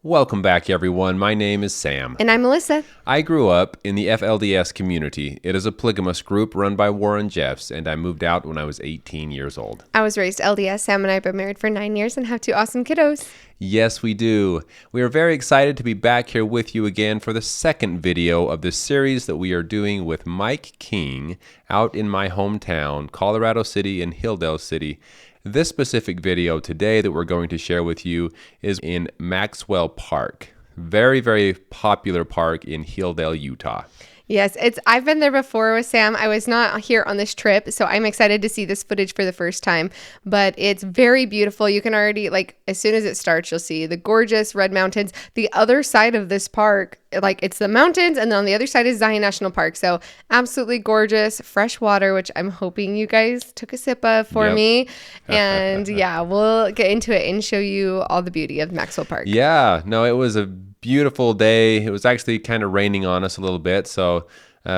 Welcome back, everyone. My name is Sam. And I'm Melissa. I grew up in the FLDS community. It is a polygamous group run by Warren Jeffs, and I moved out when I was 18 years old. I was raised LDS. Sam and I have been married for 9 years and have 2 awesome kiddos. Yes, we do. We are very excited to be back here with you again for the second video of this series that we are doing with Mike King out in my hometown, Colorado City and Hilldale City. This specific video today that we're going to share with you is in Maxwell Park. Very, very popular park in Hilldale, Utah. Yes, I've been there before with Sam. I was not here on this trip, so I'm excited to see this footage for the first time. But it's very beautiful. You can already, as soon as it starts, you'll see the gorgeous red mountains. The other side of this park, it's the mountains, and then on the other side is Zion National Park. So absolutely gorgeous, fresh water, which I'm hoping you guys took a sip of for me. And yeah, we'll get into it and show you all the beauty of Maxwell Park. Yeah, no, it was a beautiful day. It was actually kind of raining on us a little bit, so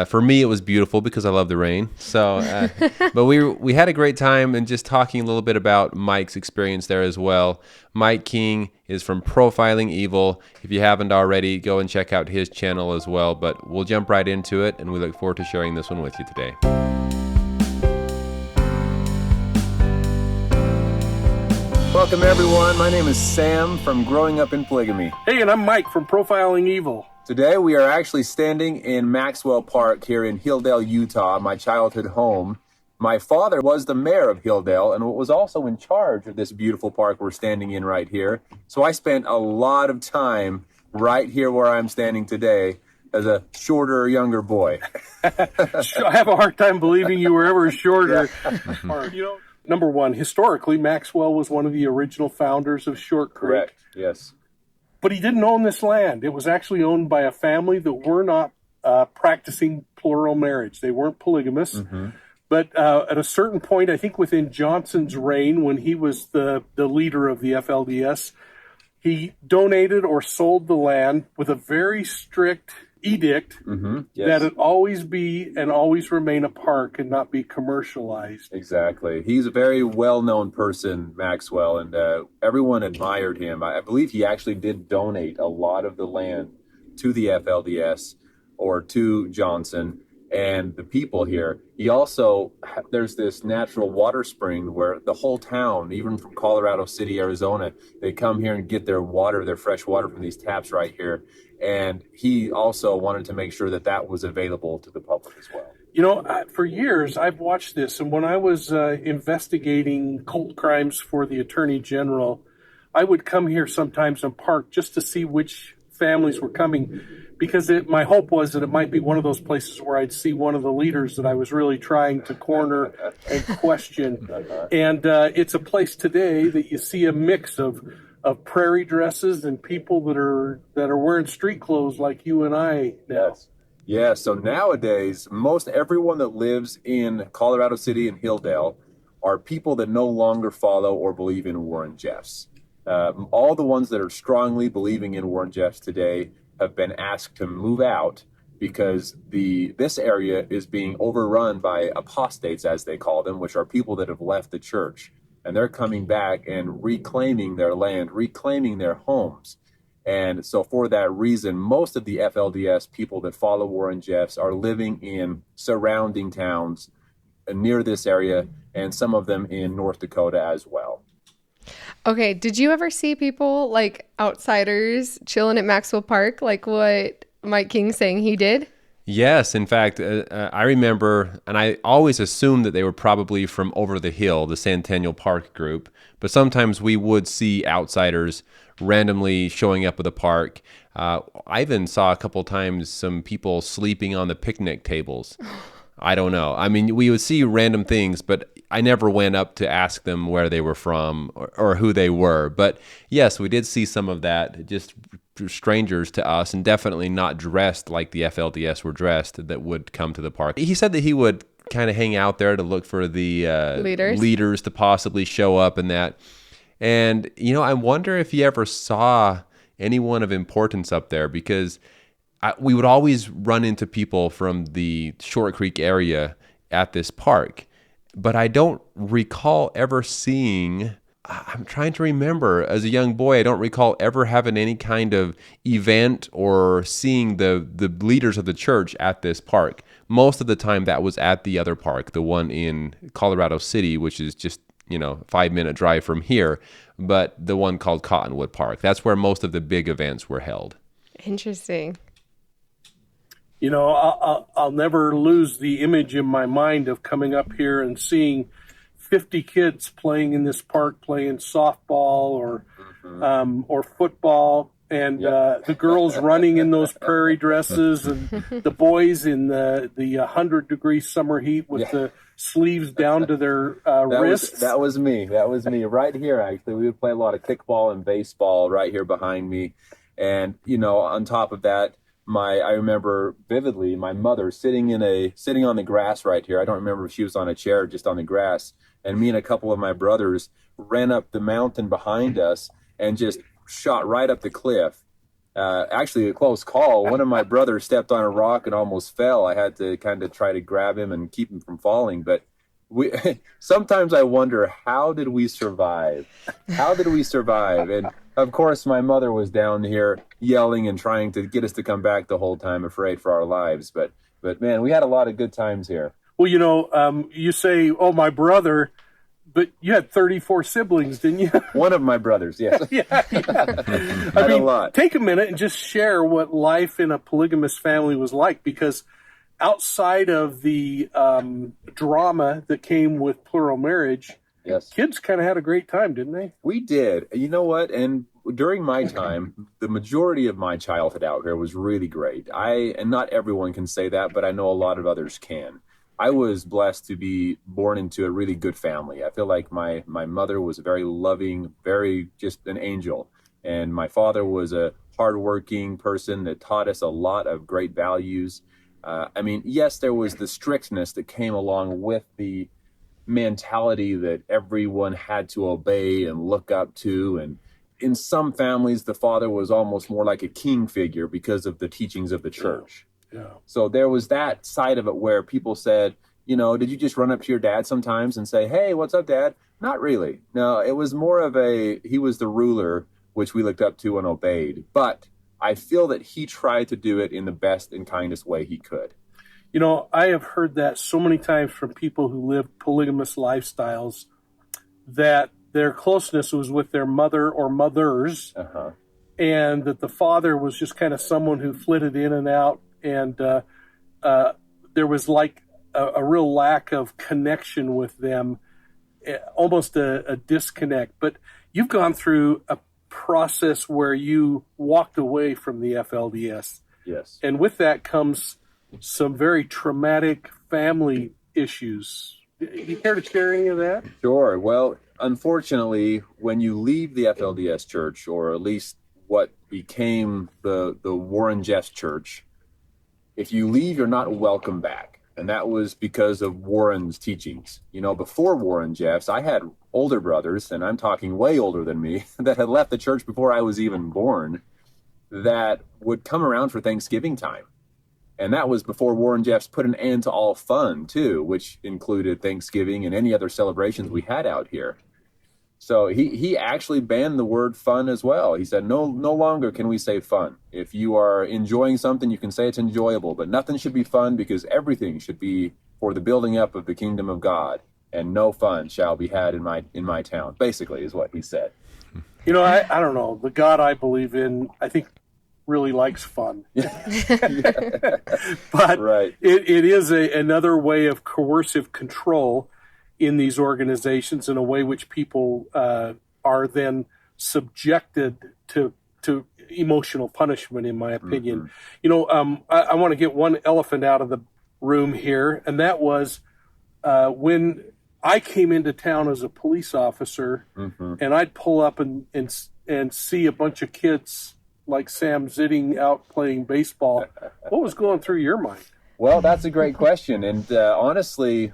for me it was beautiful because I love the rain. So but we had a great time, and just talking a little bit about Mike's experience there as well. Mike King is from Profiling Evil. If you haven't already, go and check out his channel as well. But we'll jump right into it, and we look forward to sharing this one with you today. Welcome, everyone. My name is Sam from Growing Up in Polygamy. Hey, and I'm Mike from Profiling Evil. Today, we are actually standing in Maxwell Park here in Hilldale, Utah, my childhood home. My father was the mayor of Hilldale and was also in charge of this beautiful park we're standing in right here. So I spent a lot of time right here where I'm standing today as a shorter, younger boy. I have a hard time believing you were ever shorter. Number one, historically, Maxwell was one of the original founders of Short Creek. Correct, yes. But he didn't own this land. It was actually owned by a family that were not practicing plural marriage. They weren't polygamous. Mm-hmm. But at a certain point, I think within Johnson's reign, when he was the leader of the FLDS, he donated or sold the land with a very strict edict that it always be and always remain a park and not be commercialized. Exactly. He's a very well-known person, Maxwell, and everyone admired him. I believe he actually did donate a lot of the land to the FLDS or to Johnson and the people here. He also, there's this natural water spring where the whole town, even from Colorado City, Arizona, they come here and get their water, their fresh water from these taps right here. And he also wanted to make sure that that was available to the public as well. You know, for years, I've watched this. And when I was investigating cult crimes for the Attorney General, I would come here sometimes and park just to see which families were coming, because my hope was that it might be one of those places where I'd see one of the leaders that I was really trying to corner and question. And it's a place today that you see a mix of prairie dresses and people that are wearing street clothes like you and I now. Yes. Yeah, so nowadays, most everyone that lives in Colorado City and Hilldale are people that no longer follow or believe in Warren Jeffs. All the ones that are strongly believing in Warren Jeffs today have been asked to move out because this area is being overrun by apostates, as they call them, which are people that have left the church. And they're coming back and reclaiming their land, reclaiming their homes. And so for that reason, most of the FLDS people that follow Warren Jeffs are living in surrounding towns near this area, and some of them in North Dakota as well. Okay, did you ever see people, outsiders, chilling at Maxwell Park, like what Mike King's saying he did? Yes, in fact, I remember, and I always assumed that they were probably from over the hill, the Centennial Park group, but sometimes we would see outsiders randomly showing up at the park. I even saw a couple times some people sleeping on the picnic tables. I don't know. I mean, we would see random things, but I never went up to ask them where they were from or who they were. But yes, we did see some of that, just strangers to us, and definitely not dressed like the FLDS were dressed, that would come to the park. He said that he would kind of hang out there to look for the leaders to possibly show up and that. And, I wonder if he ever saw anyone of importance up there, because we would always run into people from the Short Creek area at this park. But I don't recall ever seeing I'm trying to remember. As a young boy, I don't recall ever having any kind of event or seeing the leaders of the church at this park. Most of the time, that was at the other park, the one in Colorado City, which is just, you know, 5-minute drive from here. But the one called Cottonwood Park. That's where most of the big events were held. Interesting. You know, I'll never lose the image in my mind of coming up here and seeing 50 kids playing in this park, playing softball or football, and the girls running in those prairie dresses, and the boys in the 100-degree summer heat with the sleeves down to their wrists. That was me. That was me right here. Actually, we would play a lot of kickball and baseball right here behind me, and you know, on top of that, I remember vividly my mother sitting on the grass right here. I don't remember if she was on a chair or just on the grass. And me and a couple of my brothers ran up the mountain behind us and just shot right up the cliff. Actually, a close call. One of my brothers stepped on a rock and almost fell. I had to kind of try to grab him and keep him from falling. But sometimes I wonder, how did we survive? How did we survive? And of course, my mother was down here yelling and trying to get us to come back the whole time, afraid for our lives. But man, we had a lot of good times here. Well, you know, you say, "Oh, my brother," but you had 34 siblings, didn't you? One of my brothers, yes. Yeah. I mean, a lot. Take a minute and just share what life in a polygamous family was like, because outside of the drama that came with plural marriage, yes, kids kind of had a great time, didn't they? We did. You know what? And during my time, the majority of my childhood out here was really great. And not everyone can say that, but I know a lot of others can. I was blessed to be born into a really good family. I feel like my mother was very loving, very just an angel. And my father was a hardworking person that taught us a lot of great values. I mean, yes, there was the strictness that came along with the mentality that everyone had to obey and look up to. And in some families, the father was almost more like a king figure because of the teachings of the church. Yeah. So there was that side of it where people said, you know, did you just run up to your dad sometimes and say, "Hey, what's up, Dad?" Not really. No, it was more of he was the ruler, which we looked up to and obeyed. But I feel that he tried to do it in the best and kindest way he could. You know, I have heard that so many times from people who live polygamous lifestyles, that their closeness was with their mother or mothers, and that the father was just kind of someone who flitted in and out, and there was like a real lack of connection with them, almost a disconnect. But you've gone through a process where you walked away from the FLDS. Yes. And with that comes some very traumatic family issues. You care to share any of that? Sure. Well, unfortunately, when you leave the FLDS church, or at least what became the Warren Jeffs church, if you leave, you're not welcome back. And that was because of Warren's teachings. You know, before Warren Jeffs, I had older brothers, and I'm talking way older than me, that had left the church before I was even born, that would come around for Thanksgiving time. And that was before Warren Jeffs put an end to all fun, too, which included Thanksgiving and any other celebrations we had out here. So he actually banned the word fun as well. He said, no longer can we say fun. If you are enjoying something, you can say it's enjoyable, but nothing should be fun, because everything should be for the building up of the kingdom of God, and no fun shall be had in my town, basically, is what he said. You know, I don't know. The God I believe in, I think, really likes fun. But right. it is another way of coercive control in these organizations, in a way which people are then subjected to emotional punishment, in my opinion. Mm-hmm. You know, I want to get one elephant out of the room here, and that was when I came into town as a police officer, and I'd pull up and see a bunch of kids like Sam Zitting out playing baseball. What was going through your mind? Well, that's a great question. And honestly,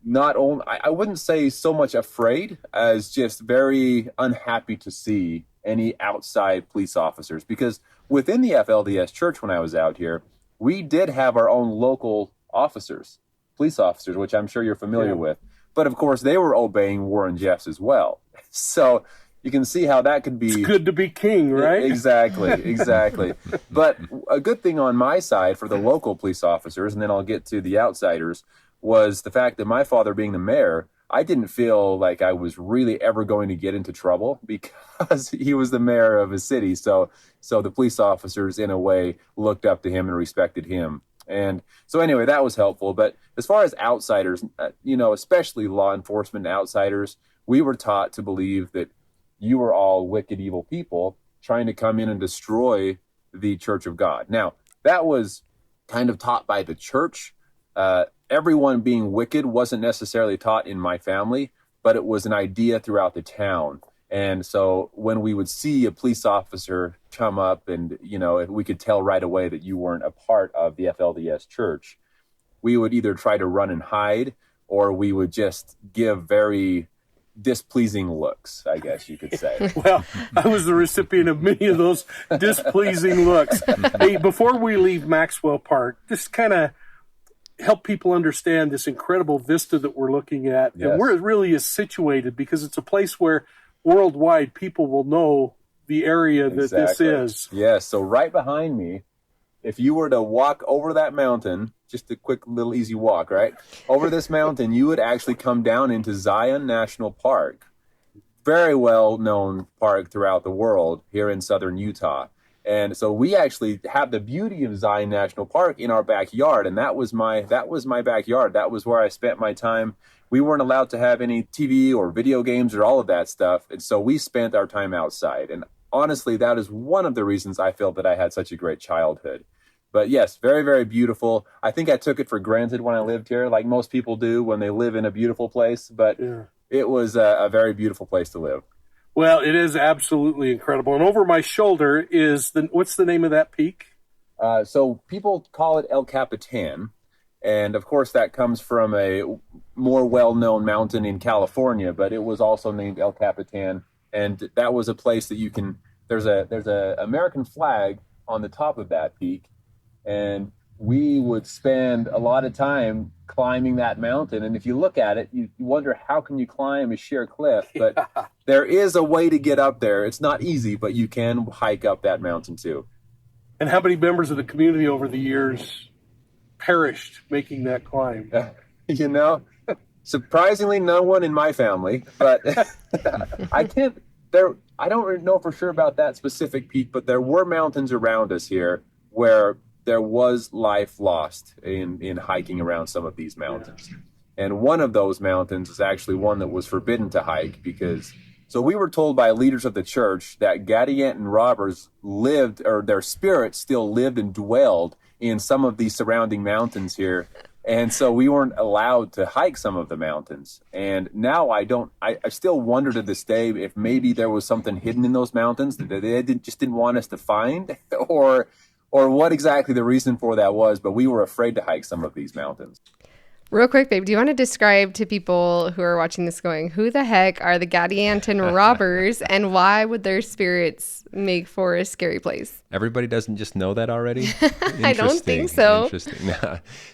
not only, I wouldn't say so much afraid as just very unhappy to see any outside police officers, because within the FLDS church, when I was out here, we did have our own local officers, police officers, which I'm sure you're familiar with. But of course, they were obeying Warren Jeffs as well. So you can see how that could be. It's good to be king, right? Exactly. But a good thing on my side for the local police officers, and then I'll get to the outsiders, was the fact that my father being the mayor, I didn't feel like I was really ever going to get into trouble because he was the mayor of a city. So the police officers, in a way, looked up to him and respected him. And so anyway, that was helpful. But as far as outsiders, especially law enforcement outsiders, we were taught to believe that you were all wicked, evil people trying to come in and destroy the Church of God. Now, that was kind of taught by the church. Everyone being wicked wasn't necessarily taught in my family, but it was an idea throughout the town. And so when we would see a police officer come up and, we could tell right away that you weren't a part of the FLDS church, we would either try to run and hide, or we would just give very displeasing looks, I guess you could say. Well, I was the recipient of many of those displeasing looks. Hey, before we leave Maxwell Park, just kind of help people understand this incredible vista that we're looking at, Yes. and where it really is situated, because it's a place where worldwide people will know the area that this is. Yes, so right behind me, if you were to walk over that mountain, just a quick little easy walk, right? Over this mountain, you would actually come down into Zion National Park. Very well-known park throughout the world here in southern Utah. And so we actually have the beauty of Zion National Park in our backyard, and that was my backyard. That was where I spent my time. We weren't allowed to have any TV or video games or all of that stuff, and so we spent our time outside. And honestly, that is one of the reasons I felt that I had such a great childhood. But yes, very, very beautiful. I think I took it for granted when I lived here, like most people do when they live in a beautiful place, but It was a very beautiful place to live. Well, it is absolutely incredible. And over my shoulder is what's the name of that peak? So people call it El Capitan. And of course, that comes from a more well-known mountain in California, but it was also named El Capitan. And that was a place that there's a American flag on the top of that peak. And we would spend a lot of time climbing that mountain. And if you look at it, you wonder, how can you climb a sheer cliff? But there is a way to get up there. It's not easy, but you can hike up that mountain too. And how many members of the community over the years perished making that climb? Surprisingly, no one in my family, but I don't know for sure about that specific peak, but there were mountains around us here where there was life lost in hiking around some of these mountains. And one of those mountains is actually one that was forbidden to hike so we were told by leaders of the church that Gadianton robbers lived, or their spirits still lived and dwelled in some of these surrounding mountains here. And so we weren't allowed to hike some of the mountains. And now I still wonder to this day if maybe there was something hidden in those mountains that they just didn't want us to find, or what exactly the reason for that was, but we were afraid to hike some of these mountains. Real quick, babe, do you want to describe to people who are watching this going, who the heck are the Gadianton robbers, and why would their spirits make for a scary place? Everybody doesn't just know that already? I don't think so. Interesting.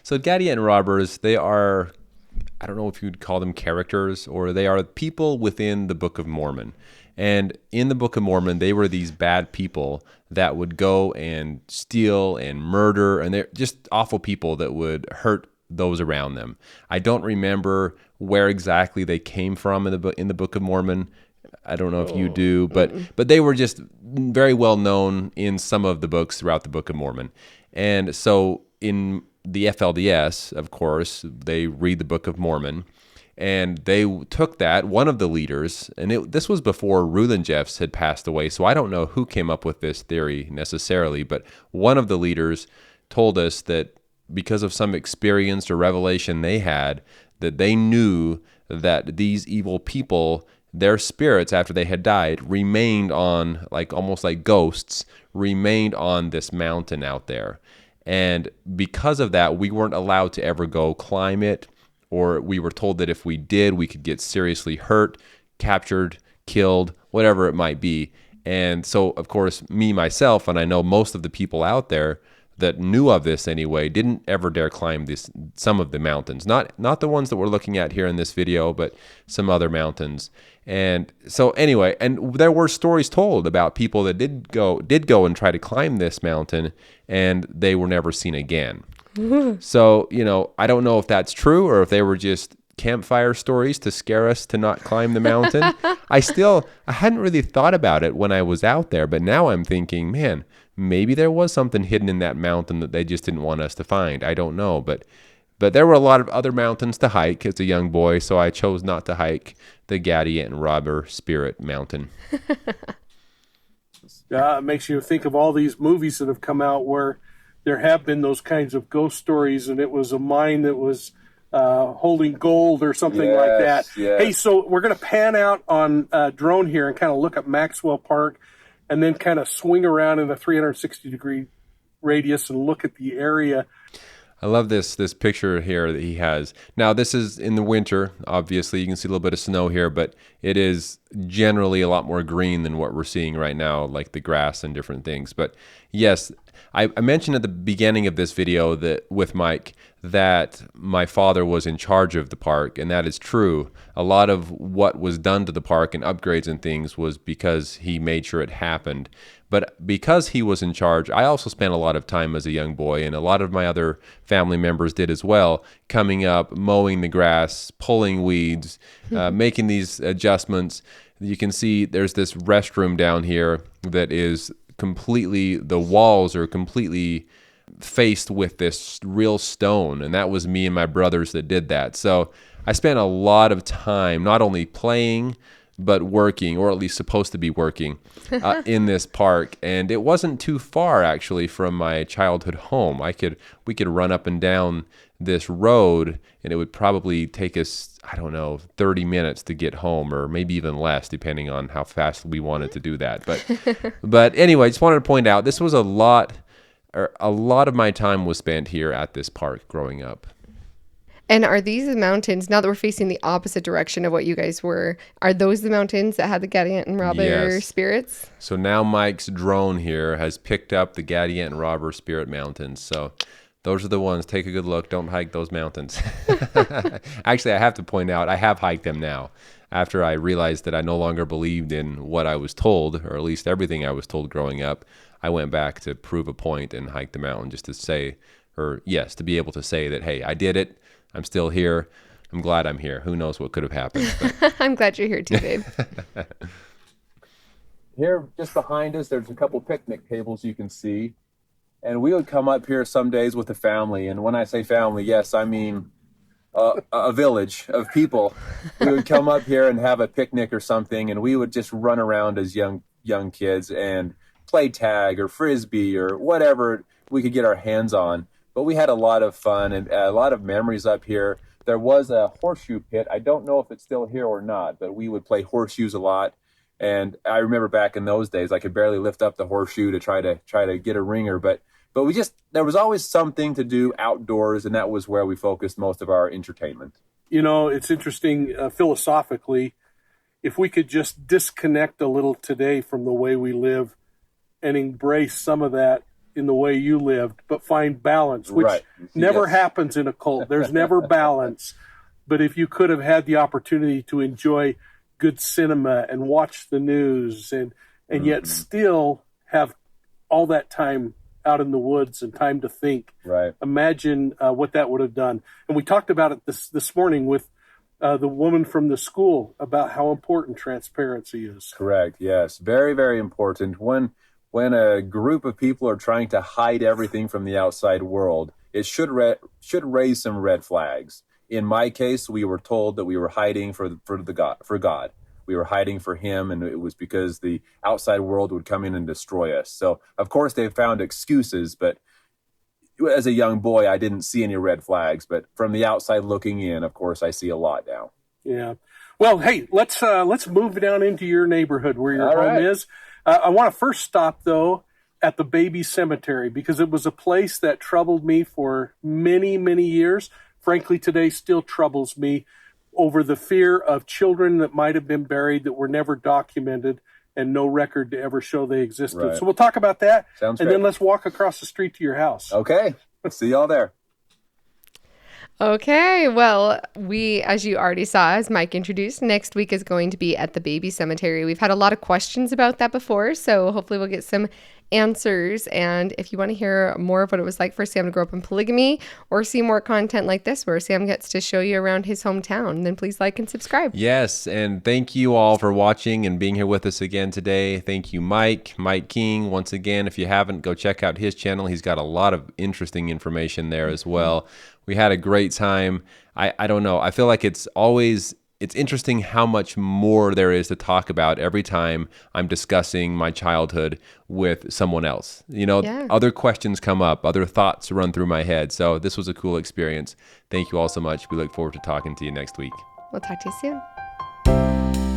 So Gadianton robbers, they are, I don't know if you'd call them characters, or they are people within the Book of Mormon. And in the Book of Mormon, they were these bad people that would go and steal and murder, and they're just awful people that would hurt those around them. I don't remember where exactly they came from in the Book of Mormon. I don't know if you do, but they were just very well known in some of the books throughout the Book of Mormon. And so in the FLDS, of course, they read the Book of Mormon. And they took that, one of the leaders, and this was before Rutland Jeffs had passed away, so I don't know who came up with this theory necessarily, but one of the leaders told us that because of some experience or revelation they had, that they knew that these evil people, their spirits after they had died, remained on, almost like ghosts, remained on this mountain out there. And because of that, we weren't allowed to ever go climb it, or we were told that if we did, we could get seriously hurt, captured, killed, whatever it might be. And so, of course, myself, and I know most of the people out there, that knew of this anyway didn't ever dare climb some of the mountains, not the ones that we're looking at here in this video, but some other mountains. And so anyway, and there were stories told about people that did go and try to climb this mountain, and they were never seen again. So, I don't know if that's true or if they were just campfire stories to scare us to not climb the mountain. I hadn't really thought about it when I was out there, but now I'm thinking, man, maybe there was something hidden in that mountain that they just didn't want us to find. I don't know, but there were a lot of other mountains to hike as a young boy, so I chose not to hike the Gadiant and Robber Spirit Mountain. Yeah, it makes you think of all these movies that have come out where there have been those kinds of ghost stories, and it was a mine that was holding gold or something like that. Yes. Hey, so we're going to pan out on drone here and kind of look at Maxwell Park, and then kind of swing around in a 360-degree radius and look at the area. I love this picture here that he has. Now, this is in the winter. Obviously, you can see a little bit of snow here, but it is generally a lot more green than what we're seeing right now, like the grass and different things. But yes, I mentioned at the beginning of this video that with Mike that my father was in charge of the park, and that is true. A lot of what was done to the park and upgrades and things was because he made sure it happened. But because he was in charge, I also spent a lot of time as a young boy, and a lot of my other family members did as well, coming up, mowing the grass, pulling weeds, making these adjustments. You can see there's this restroom down here that is the walls are completely faced with this real stone, and that was me and my brothers that did that. So I spent a lot of time not only playing but working, or at least supposed to be working, in this park. And it wasn't too far actually from my childhood home. We could run up and down this road, and it would probably take us, 30 minutes to get home, or maybe even less, depending on how fast we wanted to do that. But anyway, I just wanted to point out this was a lot of my time was spent here at this park growing up. And are these the mountains, now that we're facing the opposite direction of what you guys were, are those the mountains that had the Gadiant and Robber spirits? So now Mike's drone here has picked up the Gadiant and Robber Spirit Mountains. So those are the ones. Take a good look. Don't hike those mountains. Actually, I have to point out, I have hiked them now. After I realized that I no longer believed in what I was told, or at least everything I was told growing up, I went back to prove a point and hiked the mountain just to say, to be able to say that, hey, I did it. I'm still here. I'm glad I'm here. Who knows what could have happened. I'm glad you're here too, babe. Here, just behind us, there's a couple picnic tables you can see. And we would come up here some days with the family. And when I say family, yes, I mean a village of people. We would come up here and have a picnic or something, and we would just run around as young kids and play tag or frisbee or whatever we could get our hands on. But we had a lot of fun and a lot of memories up here. There was a horseshoe pit. I don't know if it's still here or not, but we would play horseshoes a lot. And I remember back in those days, I could barely lift up the horseshoe to try to get a ringer. But there was always something to do outdoors, and that was where we focused most of our entertainment. It's interesting philosophically, if we could just disconnect a little today from the way we live and embrace some of that in the way you lived, but find balance, which never happens in a cult. There's never balance. But if you could have had the opportunity to enjoy good cinema and watch the news and yet still have all that time out in the woods and time to think, imagine what that would have done. And we talked about it this morning with the woman from the school about how important transparency is. Correct. Yes. Very, very important. When a group of people are trying to hide everything from the outside world, it should raise some red flags. In my case, we were told that we were hiding for God. We were hiding for Him, and it was because the outside world would come in and destroy us. So, of course, they found excuses, but as a young boy, I didn't see any red flags. But from the outside looking in, of course, I see a lot now. Yeah. Well, hey, let's move down into your neighborhood where your home is. I want to first stop, though, at the baby cemetery, because it was a place that troubled me for many, many years. Frankly, today still troubles me over the fear of children that might have been buried that were never documented and no record to ever show they existed. Right. So we'll talk about that. Sounds and great. then let's walk across the street to your house. Okay. See y'all there. Okay, well, as you already saw, as Mike introduced, next week is going to be at the baby cemetery. We've had a lot of questions about that before, so hopefully we'll get some answers. And if you want to hear more of what it was like for Sam to grow up in polygamy or see more content like this where Sam gets to show you around his hometown, then please like and subscribe. Yes, and thank you all for watching and being here with us again today. Thank you, Mike King. Once again, if you haven't, go check out his channel. He's got a lot of interesting information there as well. We had a great time. I don't know. I feel like it's interesting how much more there is to talk about every time I'm discussing my childhood with someone else. Other questions come up, other thoughts run through my head. So this was a cool experience. Thank you all so much. We look forward to talking to you next week. We'll talk to you soon.